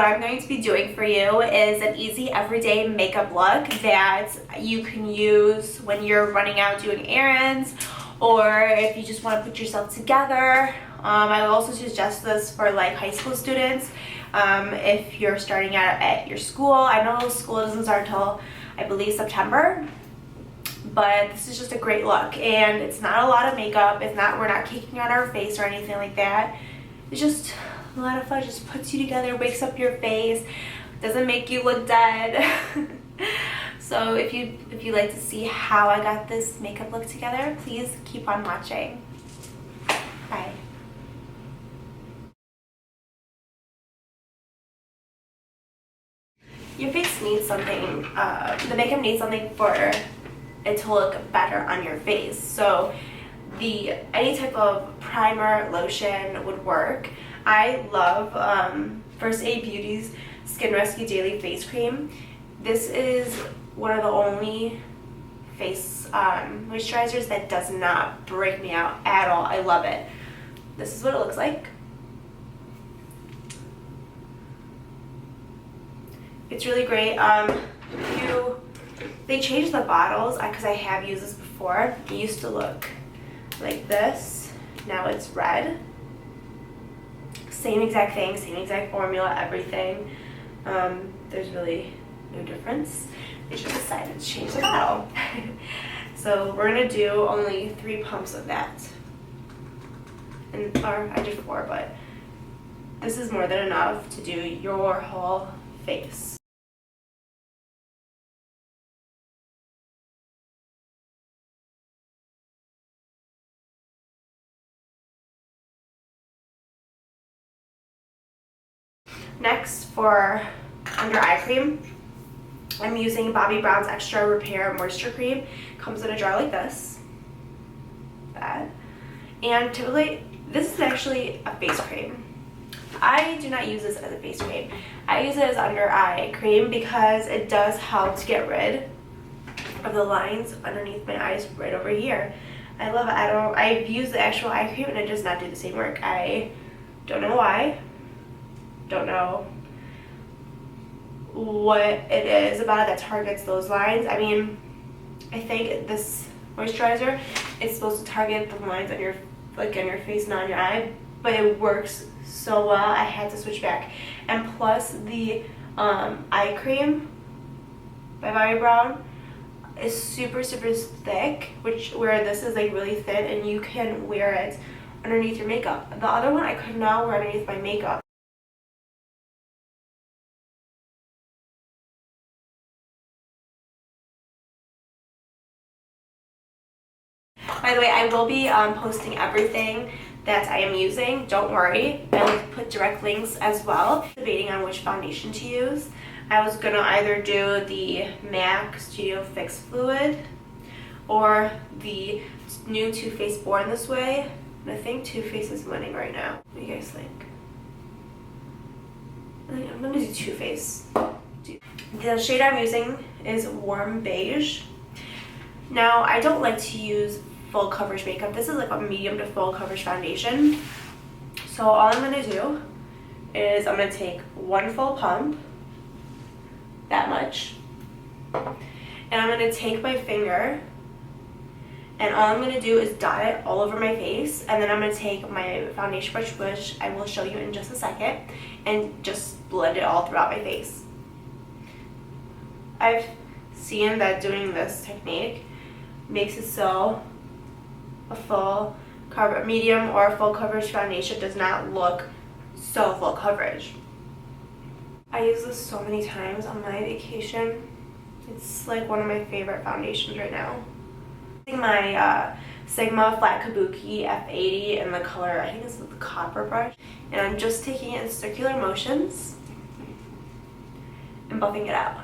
what I'm going to be doing for you is an easy everyday makeup look that you can use when you're running out doing errands, or if you just want to put yourself together. I will also suggest this for like high school students. If you're starting out at your school. I know school doesn't start until I believe September, but this is just a great look, and it's not a lot of makeup. We're not caking on our face or anything like that. It's just a lot of fun. It just puts you together, wakes up your face, doesn't make you look dead. So if you like to see how I got this makeup look together, please keep on watching. Bye. Your face needs something, the makeup needs something for it to look better on your face. So any type of primer, lotion would work. I love First Aid Beauty's Skin Rescue Daily Face Cream. This is one of the only face moisturizers that does not break me out at all. I love it. This is what it looks like. It's really great. They changed the bottles because I have used this before. It used to look like this. Now it's red. Same exact thing, same exact formula, everything. There's really no difference. They just decided to change the bottle. So we're gonna do only 3 pumps of that. Or I did 4, but this is more than enough to do your whole face. Next, for under eye cream, I'm using Bobbi Brown's Extra Repair Moisture Cream. Comes in a jar like this. And typically, this is actually a face cream. I do not use this as a face cream. I use it as under eye cream because it does help to get rid of the lines underneath my eyes right over here. I love it. I've used the actual eye cream and it does not do the same work. I don't know why. Don't know what it is about it that targets those lines. I mean, I think this moisturizer is supposed to target the lines on your face, not on your eye, but it works so well. I had to switch back. And plus, the eye cream by Bobbi Brown is super thick, where this is like really thin, and you can wear it underneath your makeup. The other one I could not wear underneath my makeup. By the way, I will be posting everything that I am using. Don't worry. I will put direct links as well. Debating on which foundation to use. I was going to either do the MAC Studio Fix Fluid or the new Too Faced Born This Way. And I think Too Faced is winning right now. What do you guys think? I'm going to do Too Faced. The shade I'm using is Warm Beige. Now, I don't like to use full coverage makeup. This is like a medium to full coverage foundation. So all I'm going to do is I'm going to take 1 full pump, that much, and I'm going to take my finger, and all I'm going to do is dot it all over my face, and then I'm going to take my foundation brush, which I will show you in just a second, and just blend it all throughout my face. I've seen that doing this technique makes it so a full cover, medium or full coverage foundation does not look so full coverage. I use this so many times on my vacation. It's like one of my favorite foundations right now. I'm using my Sigma Flat Kabuki F80 in the color, I think it's the copper brush, and I'm just taking it in circular motions and buffing it out.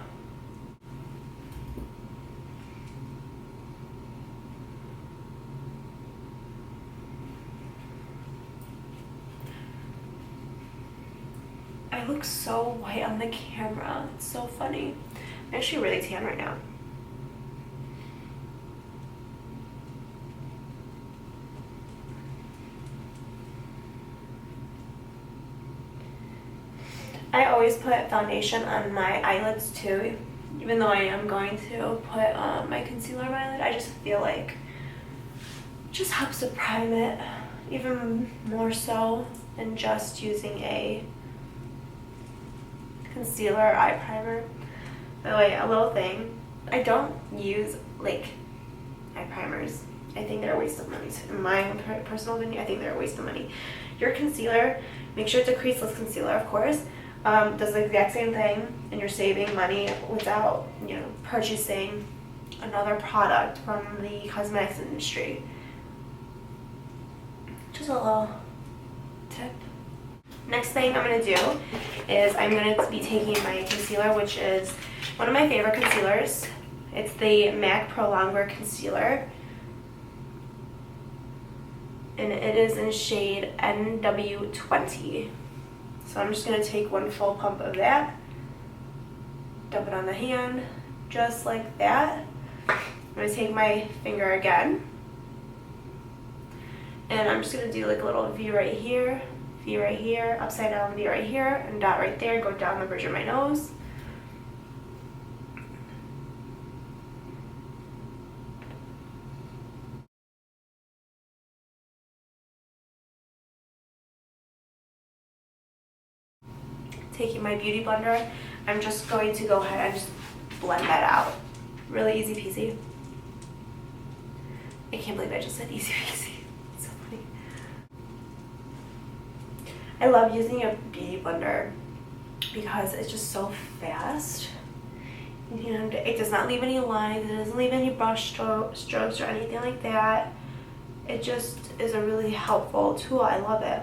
I look so white on the camera. It's so funny. I'm actually really tan right now. I always put foundation on my eyelids too, even though I am going to put my concealer on my eyelid. I just feel like it just helps to prime it even more so than just using a concealer eye primer. By the way, a little thing, I don't use like eye primers. I think they're a waste of money. In my own personal opinion, I think they're a waste of money. Your concealer, make sure it's a creaseless concealer, of course, does the exact same thing, and you're saving money without, you know, purchasing another product from the cosmetics industry. Just a little tip. Next thing I'm going to do is I'm going to be taking my concealer, which is one of my favorite concealers. It's the MAC Pro Longwear Concealer, and it is in shade NW20. So I'm just going to take one full pump of that, dump it on the hand, just like that. I'm going to take my finger again, and I'm just going to do like a little V right here, upside down V right here, and dot right there, go down the bridge of my nose. Taking my beauty blender, I'm just going to go ahead and just blend that out. Really easy peasy. I can't believe I just said easy peasy. It's so funny. I love using a beauty blender because it's just so fast. And it does not leave any lines, it doesn't leave any brush strokes or anything like that. It just is a really helpful tool. I love it.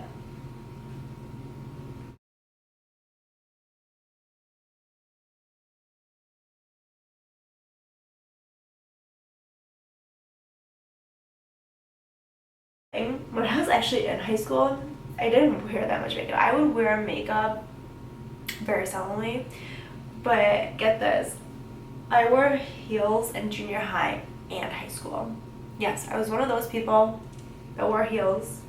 When I was actually in high school, I didn't wear that much makeup. I would wear makeup very seldomly, but get this, I wore heels in junior high and high school. Yes, I was one of those people that wore heels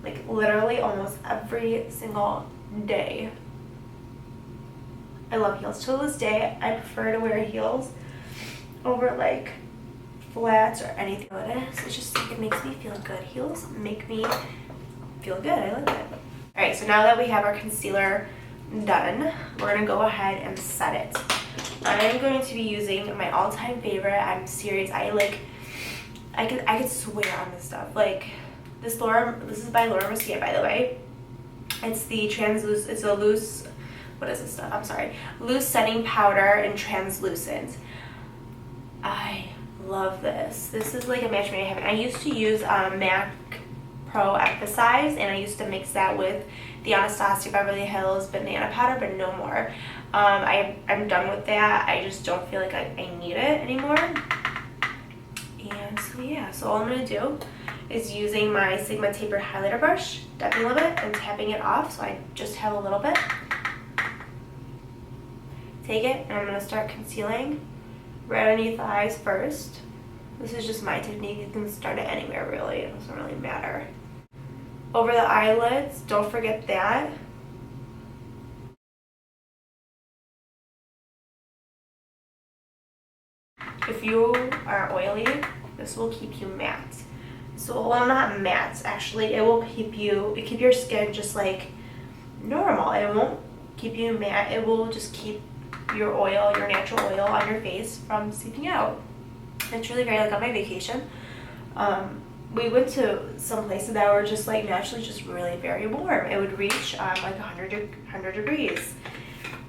like literally almost every single day. I love heels. To this day, I prefer to wear heels over like flats or anything. It is. It's just, it makes me feel good. Heels make me feel good. I like it. Alright, so now that we have our concealer done, we're going to go ahead and set it. I'm going to be using my all-time favorite. I'm serious. I could swear on this stuff. Like this is by Laura Mercier, by the way. It's the it's a loose, what is this stuff? I'm sorry. Loose setting powder and translucent. I love this. This is like a match made in heaven. I used to use MAC Pro Emphasize, and I used to mix that with the Anastasia Beverly Hills banana powder, but no more. I'm done with that. I just don't feel like I need it anymore. And so yeah, so all I'm going to do is using my Sigma Taper highlighter brush, dabbing a little bit and tapping it off, so I just have a little bit. Take it, and I'm going to start concealing right underneath the eyes first. This is just my technique. You can start it anywhere really. It doesn't really matter. Over the eyelids, don't forget that. If you are oily, this will keep you matte. So, well, not matte, actually. It will keep your skin just like normal. It won't keep you matte. It will just keep your oil, your natural oil on your face from seeping out. It's really great. Like on my vacation, we went to some places that were just like naturally just really very warm. It would reach like 100 degrees.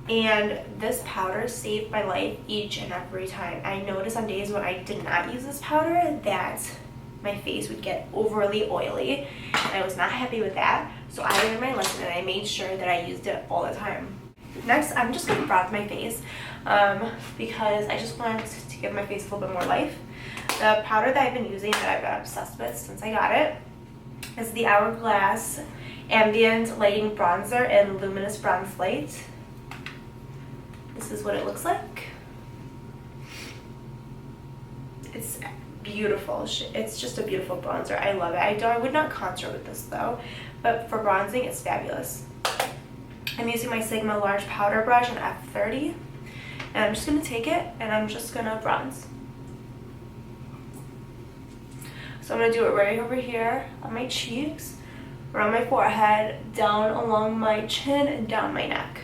And this powder saved my life each and every time. I noticed on days when I did not use this powder that my face would get overly oily, and I was not happy with that. So I learned my lesson and I made sure that I used it all the time. Next, I'm just going to bronze my face because I just want to give my face a little bit more life. The powder that I've been using, that I've been obsessed with since I got it, is the Hourglass Ambient Lighting Bronzer in Luminous Bronze Light. This is what it looks like. It's beautiful. It's just a beautiful bronzer. I love it. I would not contour with this though, but for bronzing, it's fabulous. I'm using my Sigma large powder brush in F30, and I'm just going to take it and I'm just going to bronze. So I'm going to do it right over here on my cheeks, around my forehead, down along my chin, and down my neck.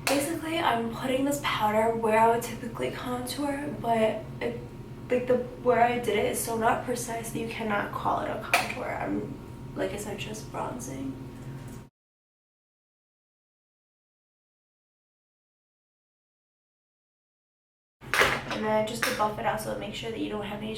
Basically, I'm putting this powder where I would typically contour, but where I did it is so not precise that you cannot call it a contour. I'm, like I said, just bronzing. And then just to buff it out, so make sure that you don't have any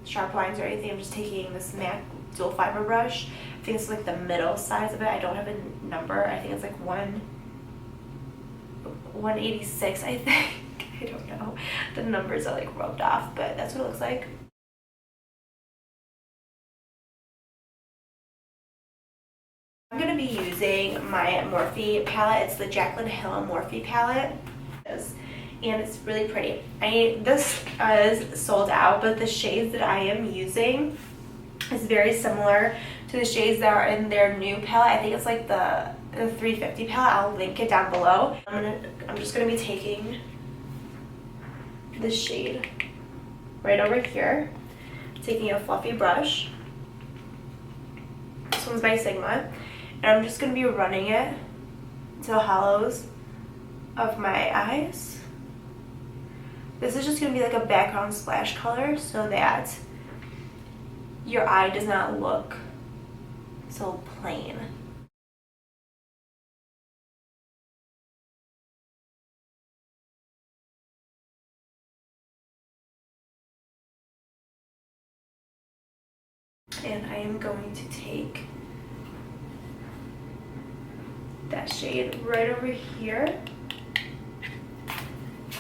sharp lines or anything, I'm just taking this MAC dual fiber brush. I think it's like the middle size of it. I don't have a number. I think it's like 186, I think. I don't know. The numbers are like rubbed off, but that's what it looks like. I'm going to be using my Morphe palette. It's the Jaclyn Hill Morphe palette. And it's really pretty. This is sold out, but the shades that I am using is very similar to the shades that are in their new palette. I think it's like the 350 palette. I'll link it down below. I'm just gonna be taking this shade right over here, taking a fluffy brush. This one's by Sigma, and I'm just gonna be running it to the hollows of my eyes. This is just going to be like a background splash color so that your eye does not look so plain. And I am going to take that shade right over here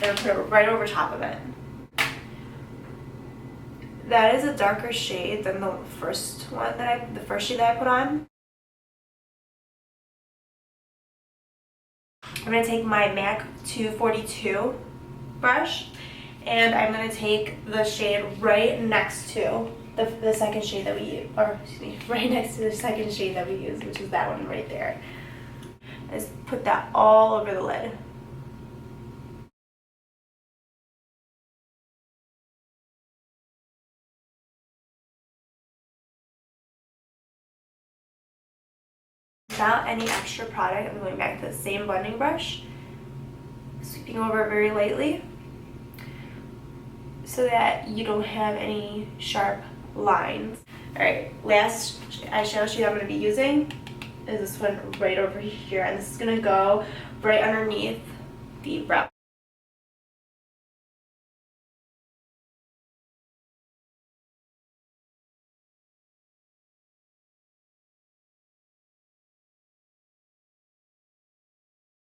and put it right over top of it. That is a darker shade than the first shade that I put on. I'm going to take my MAC 242 brush, and I'm going to take the shade right next to the second shade that we use, or excuse me, right next to the second shade that we use, which is that one right there. Just put that all over the lid. Without any extra product, I'm going back to the same blending brush, sweeping over it very lightly so that you don't have any sharp lines. Alright, last eyeshadow shade I'm going to be using is this one right over here, and this is going to go right underneath the brow.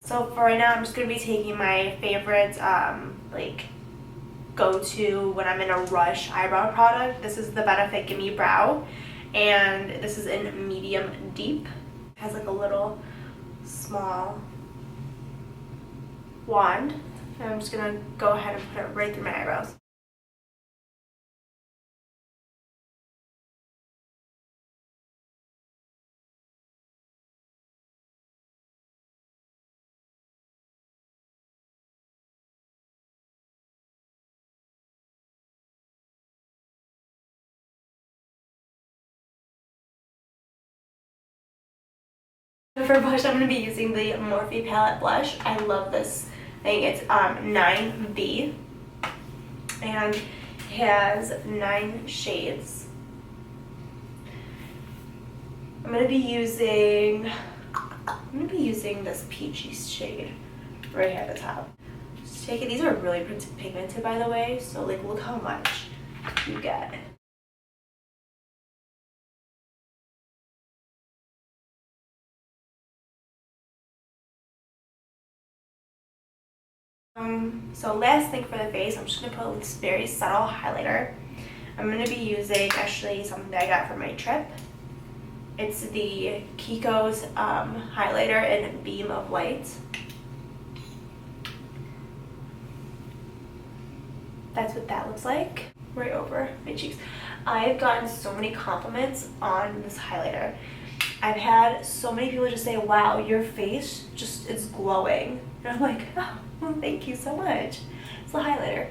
So for right now, I'm just going to be taking my favorite, like, go-to when I'm in a rush eyebrow product. This is the Benefit Gimme Brow, and this is in medium deep. It has like a little small wand, and I'm just going to go ahead and put it right through my eyebrows. For blush, I'm going to be using the Morphe Palette Blush. I love this thing. It's 9B, and it has 9 shades. I'm going to be using this peachy shade right here at the top. Just take it. These are really pigmented, by the way, so like look how much you get. So last thing for the face, I'm just going to put this very subtle highlighter. I'm going to be using actually something that I got for my trip. It's the Kiko's highlighter in Beam of Light. that's what that looks like right over my cheeks. I've gotten so many compliments on this highlighter. I've had so many people just say, wow, your face just is glowing. And I'm like, oh, well, thank you so much. It's the highlighter.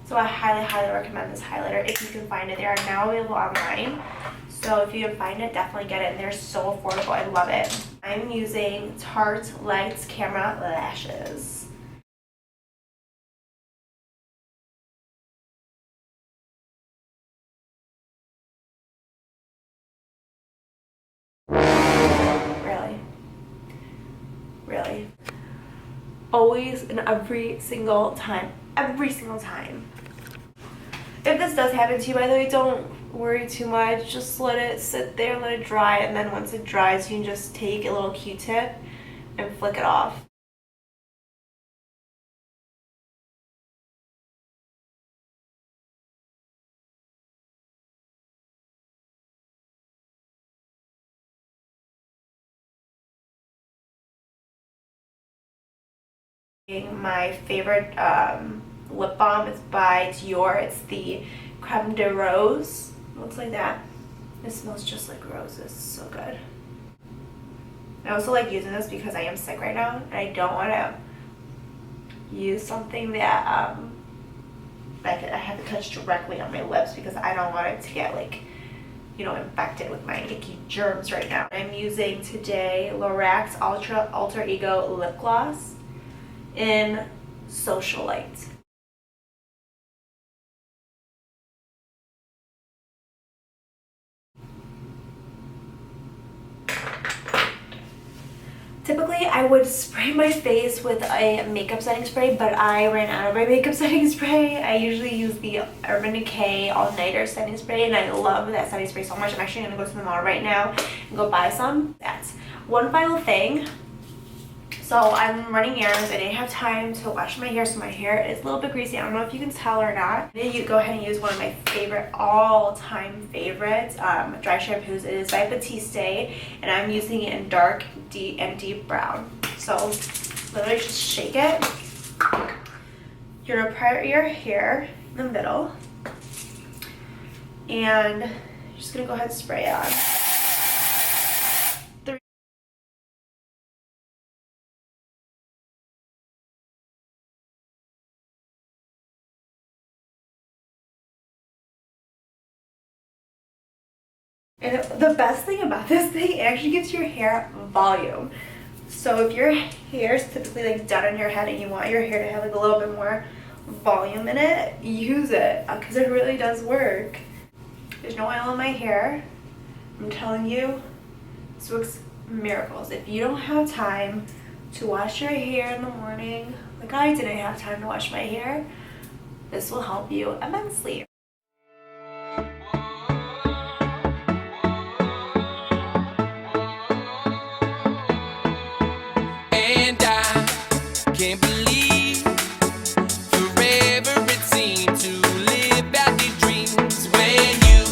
So I highly, highly recommend this highlighter if you can find it. They are now available online. So if you can find it, definitely get it. And they're so affordable. I love it. I'm using Tarte Lights Camera Lashes. Really. Always and every single time. Every single time. If this does happen to you, by the way, don't worry too much. Just let it sit there, let it dry, and then once it dries, you can just take a little Q-tip and flick it off. My favorite lip balm is by Dior. It's the Crème de Rose. It looks like that. It smells just like roses. It's so good. I also like using this because I am sick right now and I don't want to use something that I have to touch directly on my lips because I don't want it to get like, you know, infected with my icky germs right now. I'm using today Lorax Ultra Alter Ego Lip Gloss in Socialite. Typically, I would spray my face with a makeup setting spray, but I ran out of my makeup setting spray. I usually use the Urban Decay All Nighter setting spray, and I love that setting spray so much. I'm actually going to go to the mall right now and go buy some. That's one final thing. So I'm running errands. I didn't have time to wash my hair, so my hair is a little bit greasy. I don't know if you can tell or not. I'm going to go ahead and use one of my favorite, all-time favorite dry shampoos. It is by Batiste, and I'm using it in dark and deep brown. So literally just shake it. You're going to part your hair in the middle, and you're just going to go ahead and spray it on. And the best thing about this thing, it actually gives your hair volume. So if your hair is typically like done on your head and you want your hair to have like a little bit more volume in it, use it because it really does work. There's no oil in my hair. I'm telling you, this works miracles. If you don't have time to wash your hair in the morning, like I didn't have time to wash my hair, this will help you immensely. Can't believe forever it seemed to live out your dreams when you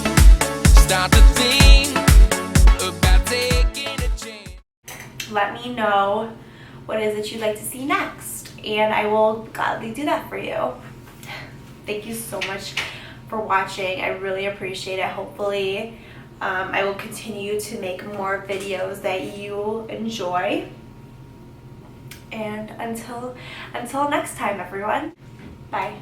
start to think about taking a chance. Let me know what it is that you'd like to see next, and I will gladly do that for you. Thank you so much for watching. I really appreciate it. Hopefully I will continue to make more videos that you enjoy. And until next time, everyone, bye.